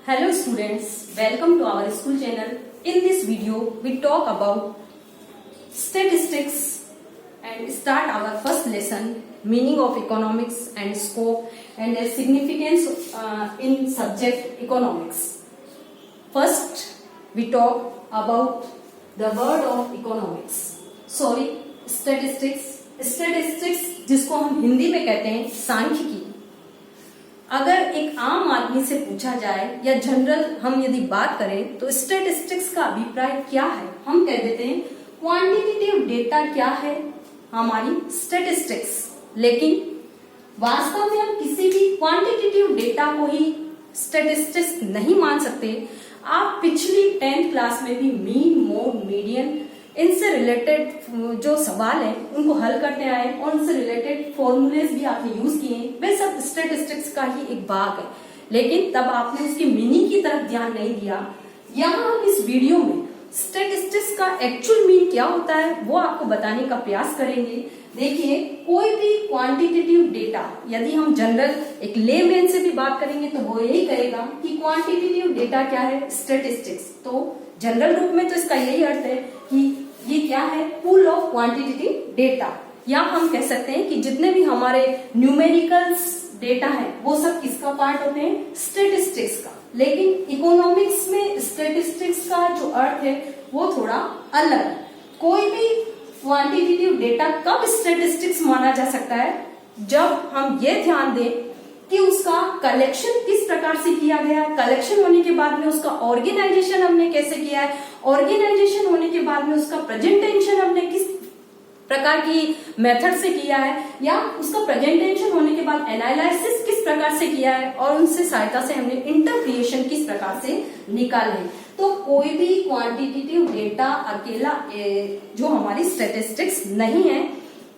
Hello students, welcome to our school channel. In this video, we talk about statistics and start our first lesson, meaning of economics and scope and their significance in subject economics. First, we talk about the word of economics. Statistics. Statistics जिसको हम हिंदी में कहते हैं सांख्यिकी। अगर एक आम आदमी से पूछा जाए या जनरल हम यदि बात करें तो स्टैटिस्टिक्स का अभिप्राय क्या है, हम कह देते हैं क्वांटिटेटिव डेटा क्या है हमारी स्टैटिस्टिक्स। लेकिन वास्तव में हम किसी भी क्वांटिटेटिव डेटा को ही स्टैटिस्टिक्स नहीं मान सकते। आप पिछली 10th क्लास में भी मीन, मोड, मीडियन इनसे रिलेटेड जो सवाल है उनको हल करते आए और उनसे रिलेटेड फॉर्मूलेज भी आपने यूज किए हैं, वे सब स्टैटिस्टिक्स का ही एक भाग है। लेकिन तब आपने उसकी मीनिंग की तरफ ध्यान नहीं दिया। यहाँ हम इस वीडियो में स्टैटिस्टिक्स का एक्चुअल मीन क्या होता है वो आपको बताने का प्रयास करेंगे। देखिए, कोई भी क्वांटिटेटिव डेटा, यदि हम जनरल एक लेमैन से भी बात करेंगे तो वो यही कहेगा कि क्वांटिटेटिव डेटा क्या है, स्टैटिस्टिक्स। तो जनरल रूप में तो इसका यही अर्थ है कि ये क्या है, पूल ऑफ क्वांटिटेटिव डेटा। या हम कह सकते हैं कि जितने भी हमारे न्यूमेरिकल्स डेटा है वो सब किसका पार्ट होते हैं, स्टैटिस्टिक्स का। लेकिन इकोनॉमिक्स में स्टैटिस्टिक्स का जो अर्थ है वो थोड़ा अलग है। कोई भी क्वांटिटेटिव डेटा कब स्टैटिस्टिक्स माना जा सकता है, जब हम ये ध्यान दें कि उसका कलेक्शन किस प्रकार से किया गया है, कलेक्शन होने के बाद में उसका ऑर्गेनाइजेशन हमने कैसे किया है, ऑर्गेनाइजेशन होने के बाद में उसका प्रेजेंटेशन हमने किस प्रकार की मेथड से किया है, या उसका प्रेजेंटेशन होने के बाद एनालिसिस किस प्रकार से किया है और उनसे सहायता से हमने इंटरप्रिटेशन किस प्रकार से निकाले हैं। तो कोई भी क्वांटिटेटिव डेटा अकेला जो हमारी स्टैटिस्टिक्स नहीं है,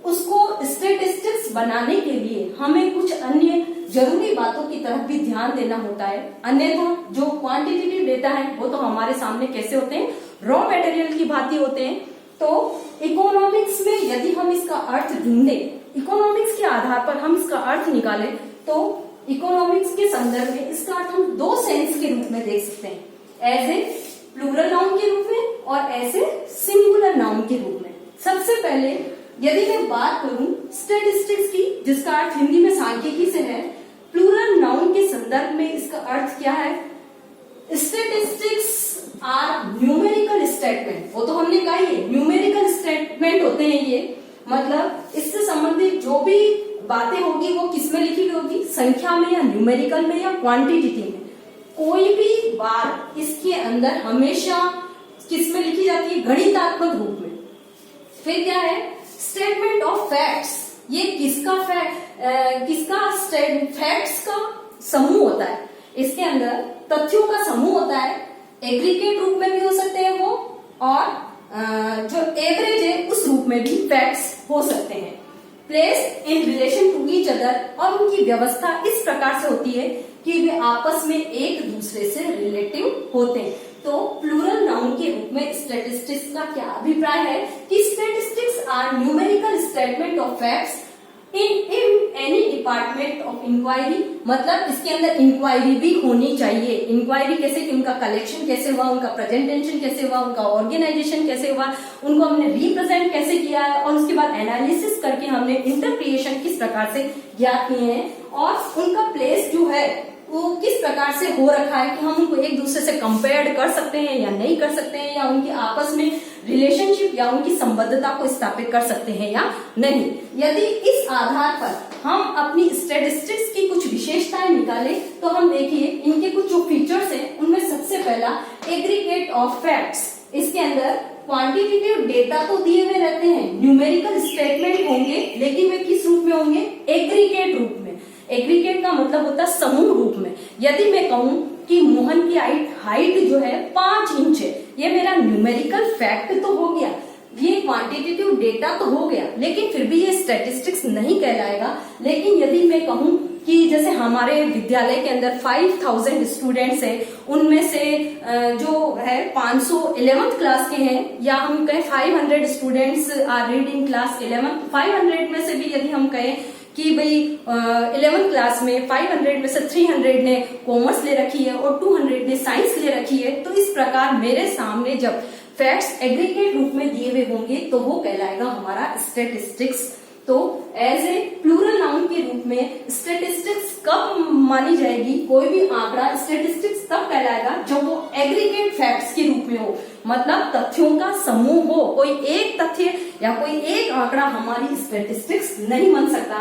उसको स्टैटिस्टिक्स बनाने के लिए हमें कुछ अन्य जरूरी बातों की तरफ भी ध्यान देना होता है। अन्यथा जो क्वांटिटेटिव डेटा है वो तो हमारे सामने कैसे होते हैं, रॉ मटेरियल की भांति होते हैं। तो इकोनॉमिक्स में यदि हम इसका अर्थ ढूंढे, इकोनॉमिक्स के आधार पर हम इसका अर्थ निकालें, तो इकोनॉमिक्स के संदर्भ में इसका अर्थ हम दो सेंस के रूप में देख सकते हैं, एज ए प्लूरल नाउन के रूप में और एज ए सिंगुलर नाउन के रूप में। सबसे पहले यदि मैं बात करूं स्टैटिस्टिक्स की, जिसका अर्थ हिंदी में सांख्यिकी से है, प्लूरल नाउन के संदर्भ में इसका अर्थ क्या है, स्टैटिस्टिक्स आर न्यूमेरिकल स्टेटमेंट। वो तो हमने कहा ही है, न्यूमेरिकल स्टेटमेंट होते हैं ये। मतलब इससे संबंधित जो भी बातें होगी वो किसमें लिखी गई होगी, संख्या में या न्यूमेरिकल में या क्वांटिटी में। कोई भी बात इसके अंदर हमेशा किसमें लिखी जाती है, गणितात्मक रूप में। फिर क्या है, स्टेटमेंट ऑफ फैक्ट्स। ये किसका फैक्ट्स का समूह होता है, इसके अंदर तथ्यों का समूह होता है। एग्रीगेट रूप में भी हो सकते हैं वो, और जो एवरेज है उस रूप में भी फैक्ट्स हो सकते हैं। Place in relation to each other, और उनकी व्यवस्था इस प्रकार से होती है कि वे आपस में एक दूसरे से रिलेटिव होते हैं। तो प्लूरल नाउन के रूप में स्टैटिस्टिक्स का क्या अभिप्राय है कि statistics are numerical statement of facts in any department of inquiry. मतलब इसके अंदर इंक्वायरी भी होनी चाहिए। इंक्वायरी कैसे, कि उनका कलेक्शन कैसे हुआ, उनका प्रेजेंटेशन कैसे हुआ, उनका ऑर्गेनाइजेशन कैसे हुआ, उनको हमने रिप्रेजेंट कैसे किया है, और उसके बाद एनालिसिस करके हमने इंटरप्रिटेशन किस प्रकार से ज्ञात किए हैं, और उनका प्लेस जो है वो किस प्रकार से हो रखा है कि हम उनको एक दूसरे से कंपेयर कर सकते हैं या नहीं कर सकते हैं, या उनकी आपस में रिलेशनशिप या उनकी संबद्धता को स्थापित कर सकते हैं या नहीं। यदि इस आधार पर हम अपनी स्टैटिस्टिक्स की कुछ विशेषताएं निकालें तो हम देखिए इनके कुछ जो फीचर्स हैं उनमें सबसे पहला एग्रीगेट ऑफ फैक्ट्स। इसके अंदर क्वांटिटेटिव डेटा तो दिए हुए रहते हैं, न्यूमेरिकल स्टेटमेंट होंगे, लेकिन वे किस रूप में होंगे, एग्रीगेट रूप में। एग्रीगेट का मतलब होता है समूह रूप में। यदि मैं कहूं कि मोहन की हाइट जो है 5 इंच है, ये मेरा न्यूमेरिकल फैक्ट तो हो गया, ये क्वांटिटेटिव डेटा तो हो गया, लेकिन फिर भी ये स्टैटिस्टिक्स नहीं कहलाएगा। लेकिन यदि मैं कहूं कि जैसे हमारे विद्यालय के अंदर 5000 स्टूडेंट्स हैं, उनमें से जो है 500 11th क्लास के हैं, या हम कहें 500 students are reading class 11th, 500 में से भी यदि हम कहें कि भाई 11th क्लास में 500 में से 300 ने कॉमर्स ले रखी है और 200 ने साइंस ले रखी है, तो इस प्रकार मेरे सामने जब फैक्ट्स एग्रीगेट रूप में दिए हुए होंगे तो वो कहलाएगा हमारा स्टैटिस्टिक्स। तो एज ए प्लूरल नाउन के रूप में स्टैटिस्टिक्स कब मानी जाएगी, कोई भी आंकड़ा स्टैटिस्टिक्स तब कहलाएगा जब वो एग्रीगेट फैक्ट्स के रूप में हो, मतलब तथ्यों का समूह हो। कोई एक तथ्य या कोई एक आंकड़ा हमारी स्टैटिस्टिक्स नहीं बन सकता।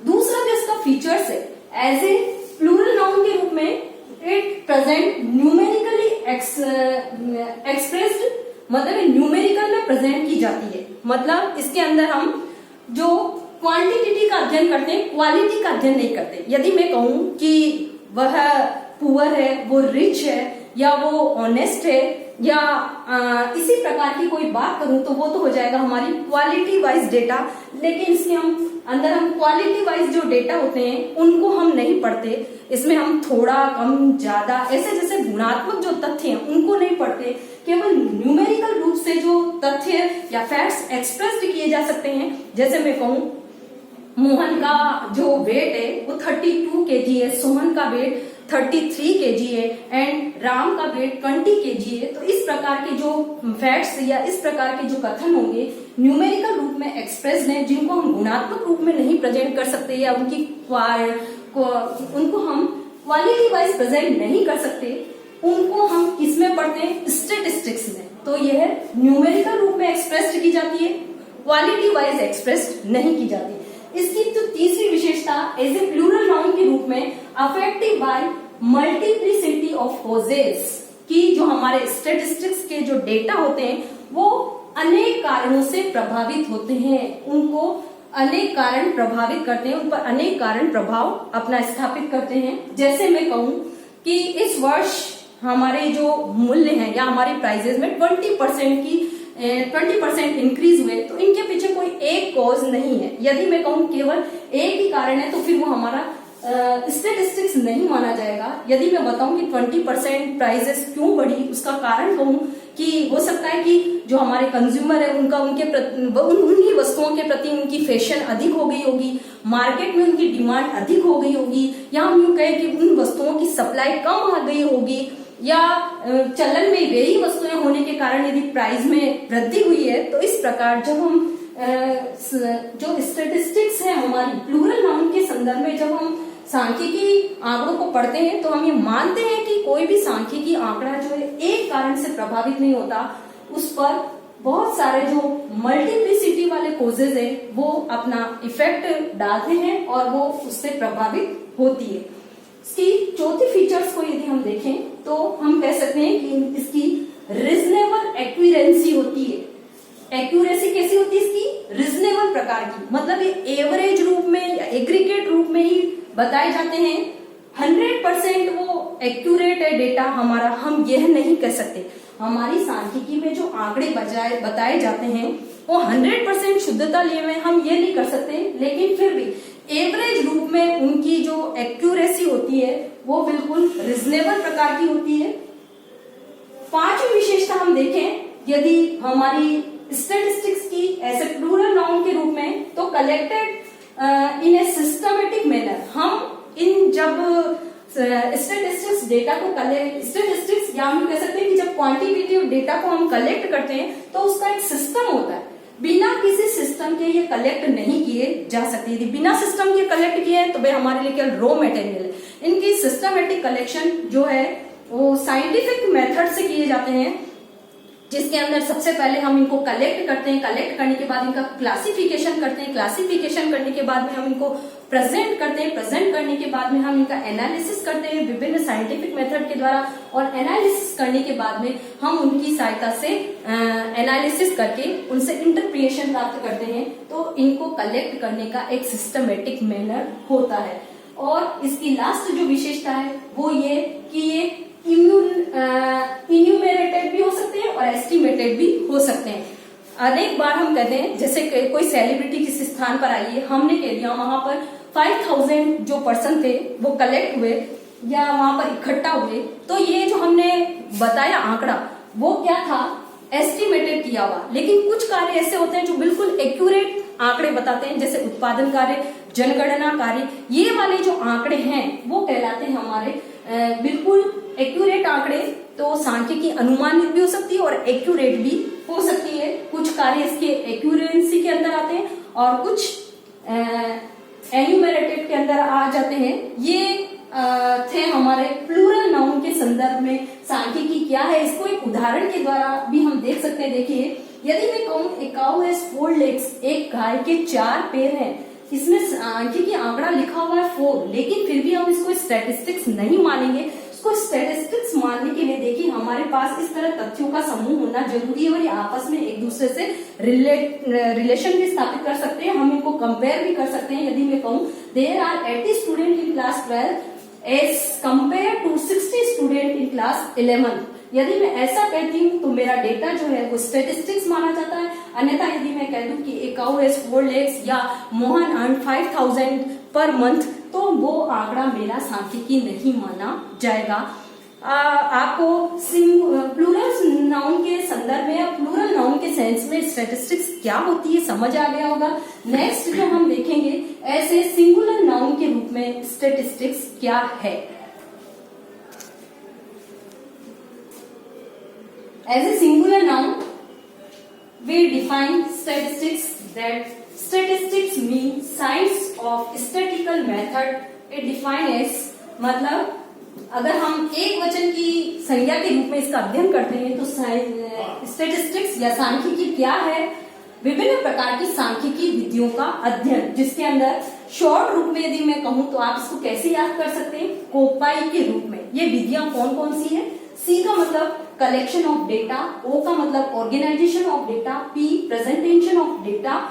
दूसरा जो इसका फीचर्स है, एज ए प्लूरल नाउन के रूप में इट प्रेजेंट न्यूमेरिकली एक्सप्रेस्ड, मतलब न्यूमेरिकल में प्रेजेंट की जाती है। मतलब इसके अंदर हम जो क्वांटिटी का अध्ययन करते हैं, क्वालिटी का अध्ययन नहीं करते। यदि मैं कहूं कि वह पुअर है, वो रिच है, या वो ऑनेस्ट है, या इसी प्रकार की कोई बात करूं तो वो तो हो जाएगा हमारी क्वालिटी वाइज डेटा। लेकिन इसके अंदर हम क्वालिटी वाइज जो डेटा होते हैं उनको हम नहीं पढ़ते। इसमें हम थोड़ा कम ज्यादा ऐसे जैसे गुणात्मक जो तथ्य हैं उनको नहीं पढ़ते। केवल न्यूमेरिकल रूप से जो तथ्य या फैक्ट्स एक्सप्रेस्ड किए जा सकते हैं। जैसे मैं कहूं मोहन का जो वेट है वो 32 kg है, सोहन का वेट 33 kg है एंड राम का वेट 20 kg है। तो इस प्रकार के जो फैक्ट्स या इस प्रकार के जो कथन होंगे न्यूमेरिकल रूप में एक्सप्रेस्ड हैं, जिनको हम गुणात्मक रूप में नहीं प्रेजेंट कर सकते या उनको हम क्वालिटी वाइज प्रेजेंट नहीं कर सकते, उनको हम किसमें पढ़ते हैं, स्टैटिस्टिक्स में। तो यह न्यूमेरिकल रूप में एक्सप्रेस्ड की जाती है, क्वालिटी वाइज एक्सप्रेस्ड नहीं की जाती। इसकी जो तीसरी विशेषता एज ए प्लूरल नाउन के रूप में affected by multiplicity of causes, कि जो हमारे स्टैटिस्टिक्स के जो डेटा होते हैं वो अनेक कारणों से प्रभावित होते हैं, उनको अनेक कारण प्रभावित करते हैं, उन पर अनेक कारण प्रभाव अपना स्थापित करते हैं। जैसे मैं कहूं कि इस वर्ष हमारे जो मूल्य हैं या हमारे प्राइजेस में 20% इंक्रीज हुए, तो इनके पीछे कोई एक कॉज नहीं है। यदि मैं कहूं केवल एक ही कारण है तो फिर वो हमारा स्टैटिस्टिक्स नहीं माना जाएगा। यदि मैं बताऊं कि 20% प्राइजेस क्यों बढ़ी, उसका कारण कहूं कि हो सकता है कि जो हमारे कंज्यूमर है उनका उन्हीं वस्तुओं के प्रति उनकी फैशन अधिक हो गई होगी, मार्केट में उनकी डिमांड अधिक हो गई होगी, या हम यूं कहें कि उन वस्तुओं की सप्लाई कम आ गई होगी, या चलन में वही वस्तुएं होने के कारण यदि प्राइस में वृद्धि हुई है। तो इस प्रकार जब हम जो स्टैटिस्टिक्स है हमारी प्लूरल नाउन के संदर्भ में जब हम सांख्यिकी आंकड़ों को पढ़ते हैं तो हम ये मानते हैं कि कोई भी सांख्यिकी आंकड़ा जो है एक कारण से प्रभावित नहीं होता, उस पर बहुत सारे जो मल्टीप्लिसिटी वाले कोजेज है वो अपना इफेक्ट डालते हैं और वो उससे प्रभावित होती है। इसकी चौथी फीचर्स को यदि हम देखें तो हम कह सकते हैं कि इसकी रीजनेबल एक्यूरेंसी होती है। एक्यूरेसी कैसी होती है इसकी, रीजनेबल प्रकार की, मतलब ये एवरेज रूप में या एग्रीगेट रूप में ही बताए जाते हैं। 100% वो एक्यूरेट है डेटा हमारा, हम यह नहीं कह सकते। हमारी सांख्यिकी में जो आंकड़े बताए जाते हैं वो 100% शुद्धता लिए हुए हम ये नहीं कर सकते, लेकिन फिर भी एवरेज रूप में उनकी जो एक्यूरेसी होती है वो बिल्कुल रीजनेबल प्रकार की होती है। पांचवी विशेषता हम देखें यदि हमारी स्टैटिस्टिक्स की ऐसे प्लूरल नाउन के रूप में, तो collected in a systematic manner. हम इन जब स्टैटिस्टिक्स डेटा को स्टैटिस्टिक्स या हम कह सकते हैं कि जब क्वांटिटेटिव डेटा को हम कलेक्ट करते हैं तो उसका एक सिस्टम होता है, बिना किसी सिस्टम के ये कलेक्ट नहीं किए जा सकते। यदि बिना सिस्टम के कलेक्ट किए तो वे हमारे लिए केवल रॉ मटेरियल है। इनकी सिस्टमेटिक कलेक्शन जो है वो साइंटिफिक मेथड से किए जाते हैं, जिसके अंदर सबसे पहले हम इनको कलेक्ट करते हैं, कलेक्ट करने के बाद इनका क्लासिफिकेशन करते हैं, क्लासिफिकेशन करने के बाद में हम इनको प्रेजेंट करते हैं, प्रेजेंट करने के बाद में हम इनका एनालिसिस करते हैं विभिन्न साइंटिफिक मेथड के द्वारा, और एनालिसिस करने के बाद में हम उनकी सहायता से एनालिसिस करके उनसे इंटरप्रिटेशन प्राप्त करते हैं। तो इनको कलेक्ट करने का एक सिस्टमेटिक मैनर होता है। और इसकी लास्ट जो विशेषता है वो ये कि ये इन्यूमरेटेड भी हो सकते हैं और एस्टिमेटेड भी हो सकते हैं। अनेक बार हम कहते हैं जैसे कोई सेलिब्रिटी किसी स्थान पर आई है, हमने कह दिया वहां पर 5000 जो पर्सन थे वो कलेक्ट हुए या वहां पर इकट्ठा हुए, तो ये जो हमने बताया आंकड़ा वो क्या था, एस्टिमेटेड किया हुआ। लेकिन कुछ कार्य ऐसे होते हैं जो बिल्कुल एक्यूरेट आंकड़े बताते हैं, जैसे उत्पादन कार्य जनगणना कार्य, ये वाले जो आंकड़े हैं वो कहलाते हैं हमारे बिल्कुल एक्यूरेट आंकड़े। तो सांख्यिकी अनुमानित भी हो सकती है और एक्यूरेट भी हो सकती है। कुछ कार्य इसके एक्यूरेंसी के अंदर आते हैं और कुछ एन्यूमरेटिव के अंदर आ जाते हैं। ये थे हमारे प्लूरल नाउन के संदर्भ में सांख्यिकी क्या है, इसको एक उदाहरण के द्वारा भी हम देख सकते हैं। देखिए, यदि मैं कहूं ए काऊ हैज 4 legs, एक गाय के 4 पैर हैं, इसमें सांख्यिकी आंकड़ा लिखा हुआ है 4, लेकिन फिर भी हम इसको स्टैटिस्टिक्स नहीं मानेंगे। इसको स्टैटिस्टिक्स मानने के लिए देखिए हमारे पास इस तरह तथ्यों का समूह होना जरूरी है और ये आपस में एक दूसरे से रिलेशन भी स्थापित कर सकते हैं, हम इनको कंपेयर भी कर सकते हैं। यदि मैं कहूं there are 80 student in class 12 as compare to 60 student in class 11, यदि मैं ऐसा कहती हूँ तो मेरा डेटा जो है वो स्टेटिस्टिक्स माना जाता है। अन्यथा यदि मैं कह दूं कि ए काऊ हैज 4 legs या मोहन अर्न 5000 पर मंथ, तो वो आंकड़ा मेरा सांख्यिकी नहीं माना जाएगा। आपको प्लूरल नाउन के संदर्भ में या प्लूरल नाउन के सेंस में स्टैटिस्टिक्स क्या होती है समझ आ गया होगा। नेक्स्ट जो हम देखेंगे ऐसे सिंगुलर नाउन के रूप में स्टैटिस्टिक्स क्या है। As a singular noun, we define statistics that statistics means science of statistical method. It defined as, मतलब अगर हम एक वचन की संज्ञा के रूप में इसका अध्ययन करते हैं तो स्टैटिस्टिक्स या सांख्यिकी क्या है, विभिन्न प्रकार की सांख्यिकी विधियों का अध्ययन, जिसके अंदर शॉर्ट रूप में यदि मैं कहूं तो आप इसको कैसे याद कर सकते हैं, कोपाई के रूप में। ये विधियां कौन कौन सी है? सी का मतलब कलेक्शन ऑफ डेटा, ओ का मतलब organisation of data, P presentation of data,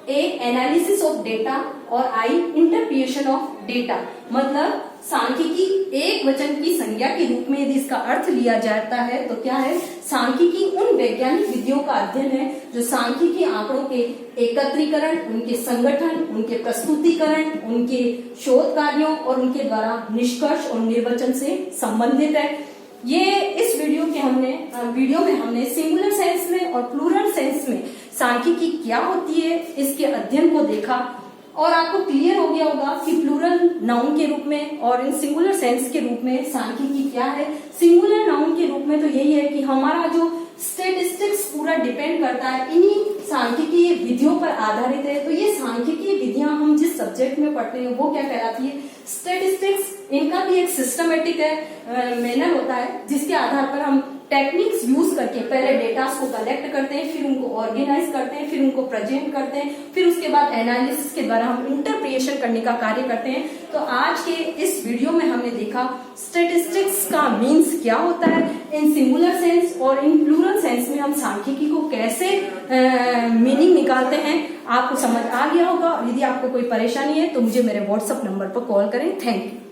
A analysis of data और आई इंटरप्रिटेशन ऑफ डेटा। मतलब सांख्यिकी एक वचन की संज्ञा के रूप में यदि इसका अर्थ लिया जाता है तो क्या है, सांख्यिकी उन वैज्ञानिक विधियों का अध्ययन है जो सांख्यिकी आंकड़ों के एकत्रीकरण, उनके संगठन, उनके प्रस्तुतिकरण, उनके शोध कार्यों और उनके द्वारा निष्कर्ष और निर्वचन से संबंधित है। ये इस वीडियो में हमने सिंगुलर सेंस में और प्लूरल सेंस में सांख्यिकी क्या होती है इसके अध्ययन को देखा और आपको क्लियर हो गया होगा कि प्लूरल नाउन के रूप में और इन सिंगुलर सेंस के रूप में सांख्यिकी क्या है। सिंगुलर नाउन के रूप में तो यही है कि हमारा जो स्टैटिस्टिक्स पूरा डिपेंड करता है इन्हीं सांख्यिकी विधियों पर आधारित है। तो ये सांख्यिकी विधियां हम जिस सब्जेक्ट में पढ़ते हैं वो क्या कहलाती है, स्टैटिस्टिक्स। इनका भी एक सिस्टमेटिक मैनर होता है जिसके आधार पर हम टेक्निक्स यूज करके पहले डेटा को कलेक्ट करते हैं, फिर उनको ऑर्गेनाइज करते हैं, फिर उनको प्रेजेंट करते हैं, फिर उसके बाद एनालिसिस के द्वारा हम इंटरप्रिटेशन करने का कार्य करते हैं। तो आज के इस वीडियो में हमने देखा स्टैटिस्टिक्स का मीन्स क्या होता है इन सिंगुलर सेंस और इन प्लूरल सेंस में हम सांख्यिकी को कैसे मीनिंग निकालते हैं। आपको समझ आ गया होगा। यदि आपको कोई परेशानी है तो मुझे मेरे व्हाट्सएप नंबर पर कॉल करें। Thank you.